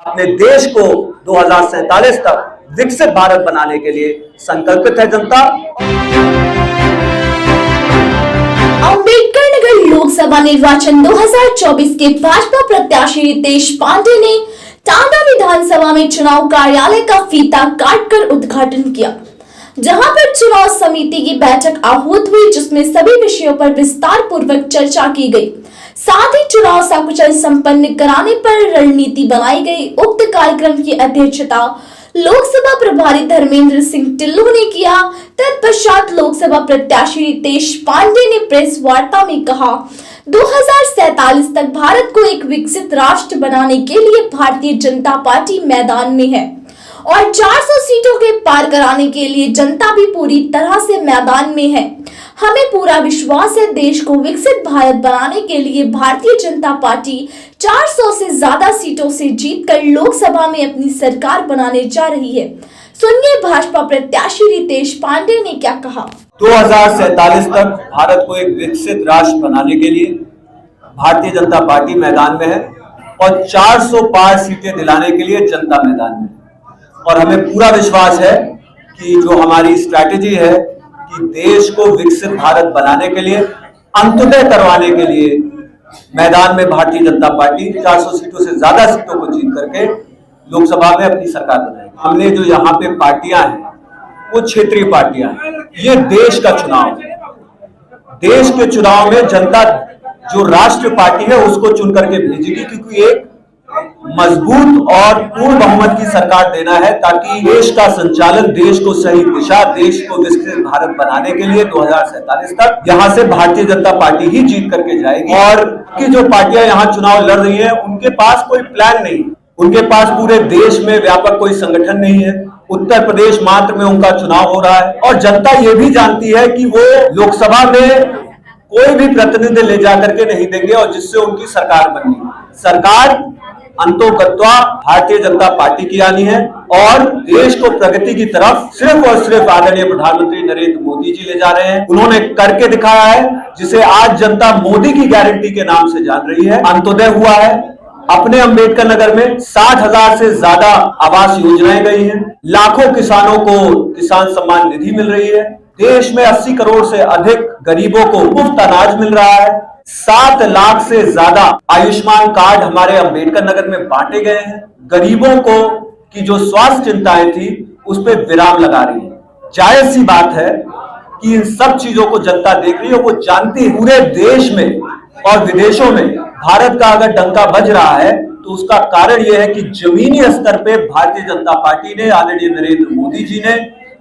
अपने देश को 2047 तक विकसित भारत बनाने के लिए संकल्पित है जनता। अम्बेडकर नगर लोकसभा निर्वाचन 2024 के भाजपा प्रत्याशी रितेश पांडे ने टांडा विधानसभा में चुनाव कार्यालय का फीता काटकर उद्घाटन किया, जहां पर चुनाव समिति की बैठक आहूत हुई, जिसमें सभी विषयों पर विस्तार पूर्वक चर्चा की गई। साथ ही चुनाव सकुशल संपन्न कराने पर रणनीति बनाई गई। उक्त कार्यक्रम की अध्यक्षता लोकसभा प्रभारी धर्मेंद्र सिंह टिल्लू ने किया। तत्पश्चात लोकसभा प्रत्याशी रितेश पांडे ने प्रेस वार्ता में कहा, 2047 तक भारत को एक विकसित राष्ट्र बनाने के लिए भारतीय जनता पार्टी मैदान में है और 400 सीटों के पार कराने के लिए जनता भी पूरी तरह से मैदान में है। हमें पूरा विश्वास है, देश को विकसित भारत बनाने के लिए भारतीय जनता पार्टी 400 से ज्यादा सीटों से जीतकर लोकसभा में अपनी सरकार बनाने जा रही है। सुनिए भाजपा प्रत्याशी रितेश पांडे ने क्या कहा। 2047 तक भारत को एक विकसित राष्ट्र बनाने के लिए भारतीय जनता पार्टी मैदान में है और 400 पार सीटें दिलाने के लिए जनता मैदान में है। और हमें पूरा विश्वास है कि जो हमारी स्ट्रैटेजी है कि देश को विकसित भारत बनाने के लिए, अंत्योदय करवाने के लिए मैदान में भारतीय जनता पार्टी 400 सीटों से ज्यादा सीटों को जीत करके लोकसभा में अपनी सरकार बनाएगी। हमने जो यहाँ पे पार्टियां हैं वो क्षेत्रीय पार्टियां हैं। ये देश का चुनाव है। देश के चुनाव में जनता जो राष्ट्रीय पार्टी है उसको चुन करके भेजेगी, क्योंकि एक मजबूत और पूर्ण बहुमत की सरकार देना है, ताकि देश का संचालन, देश को सही दिशा, देश को विकसित भारत बनाने के लिए 2047 तक यहाँ से भारतीय जनता पार्टी ही जीत करके जाएगी। और की जो पार्टियां यहाँ चुनाव लड़ रही हैं उनके पास कोई प्लान नहीं, उनके पास पूरे देश में व्यापक कोई संगठन नहीं है। उत्तर प्रदेश मात्र में उनका चुनाव हो रहा है और जनता ये भी जानती है कि वो लोकसभा में कोई भी प्रतिनिधि ले जाकर के नहीं देंगे और जिससे उनकी सरकार बनी। सरकार अंतोगत्वा भारतीय जनता पार्टी की आनी है और देश को प्रगति की तरफ सिर्फ और सिर्फ आदरणीय प्रधानमंत्री नरेंद्र मोदी जी ले जा रहे हैं। उन्होंने करके दिखाया है, जिसे आज जनता मोदी की गारंटी के नाम से जान रही है। अंत्योदय हुआ है। अपने अम्बेडकर नगर में 60,000 से ज्यादा आवास योजनाएं गई हैं। लाखों किसानों को किसान सम्मान निधि मिल रही है। देश में 80 करोड़ से अधिक गरीबों को मुफ्त अनाज मिल रहा है। 7 लाख से ज्यादा आयुष्मान कार्ड हमारे अम्बेडकर नगर में बांटे गए हैं। गरीबों को की जो स्वास्थ्य चिंताएं थी उस पर विराम लगा रही है। जायज सी बात है कि इन सब चीजों को जनता देख रही है। वो जानती है पूरे देश में और विदेशों में भारत का अगर डंका बज रहा है तो उसका कारण यह है कि जमीनी स्तर पे भारतीय जनता पार्टी ने, आदरणीय नरेंद्र मोदी जी ने,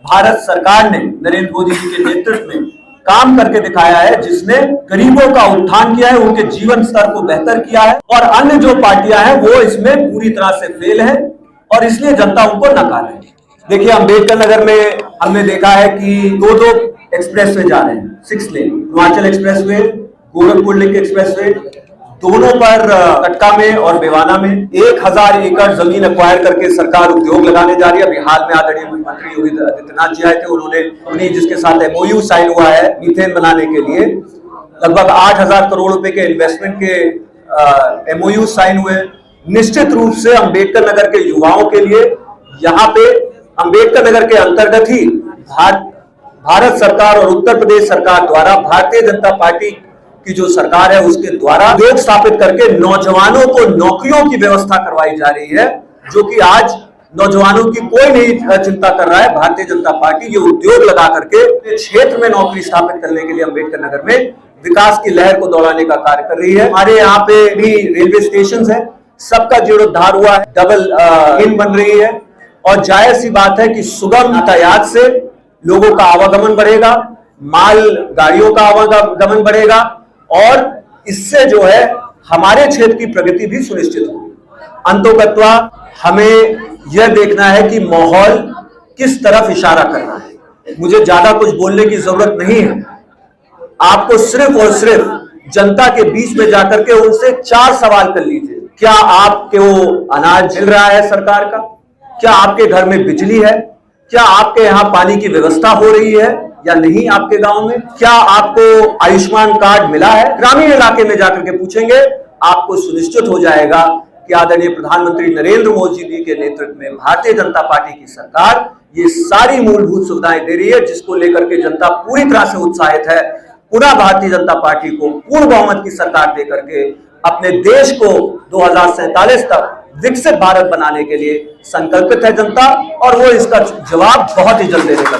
भारत सरकार ने नरेंद्र मोदी जी के नेतृत्व में काम करके दिखाया है, जिसने गरीबों का उत्थान किया है, उनके जीवन स्तर को बेहतर किया है। और अन्य जो पार्टियां हैं वो इसमें पूरी तरह से फेल है और इसलिए जनता उनको नकार है। देखिए, अम्बेडकर नगर में हमने देखा है कि दो एक्सप्रेसवे जा रहे हैं, 6 lane, Himachal expressway, Gorakhpur link expressway, दोनों पर कटका में और बेवाना में 1000 एकड़ जमीन एक्वायर करके सरकार उद्योग लगाने जा रही है। बिहार में आदरणीय मुख्यमंत्री योगी आदित्यनाथ जी आए थे, उन्होंने जिसके साथ एमओयू साइन हुआ है मीथेन बनाने के लिए, लगभग 8000 करोड़ रुपए के इन्वेस्टमेंट के एमओयू साइन हुए। निश्चित रूप से अम्बेडकर नगर के युवाओं के लिए यहाँ पे अम्बेडकर नगर के अंतर्गत ही भारत सरकार और उत्तर प्रदेश सरकार द्वारा, भारतीय जनता पार्टी की जो सरकार है उसके द्वारा उद्योग स्थापित करके नौजवानों को नौकरियों की व्यवस्था करवाई जा रही है, जो कि आज नौजवानों की कोई नहीं चिंता कर रहा है। भारतीय जनता पार्टी ये उद्योग लगा करके क्षेत्र में नौकरी स्थापित करने के लिए अम्बेडकर नगर में विकास की लहर को दौड़ाने का कार्य कर रही है। हमारे यहाँ पे भी रेलवे स्टेशन है, सबका जीर्णोद्धार हुआ है, डबल लेन बन रही है और जायज सी बात है कि सुगम यातायात से लोगों का आवागमन बढ़ेगा, माल गाड़ियों का आवागमन बढ़ेगा और इससे जो है हमारे क्षेत्र की प्रगति भी सुनिश्चित होगी। अंतोगत्वा हमें यह देखना है कि माहौल किस तरफ इशारा करना है। मुझे ज्यादा कुछ बोलने की जरूरत नहीं है। आपको सिर्फ और सिर्फ जनता के बीच में जाकर के उनसे 4 सवाल कर लीजिए। क्या आपको अनाज मिल रहा है सरकार का? क्या आपके घर में बिजली है? क्या आपके यहाँ पानी की व्यवस्था हो रही है या नहीं आपके गांव में? क्या आपको आयुष्मान कार्ड मिला है? ग्रामीण इलाके में जाकर के पूछेंगे, आपको सुनिश्चित हो जाएगा कि आदरणीय प्रधानमंत्री नरेंद्र मोदी जी के नेतृत्व में भारतीय जनता पार्टी की सरकार ये सारी मूलभूत सुविधाएं दे रही है, जिसको लेकर के जनता पूरी तरह से उत्साहित है। पुनः भारतीय जनता पार्टी को पूर्ण बहुमत की सरकार देकर के अपने देश को 2047 तक विकसित भारत बनाने के लिए संकल्पित है जनता, और वो इसका जवाब बहुत ही जल्द देने लगे।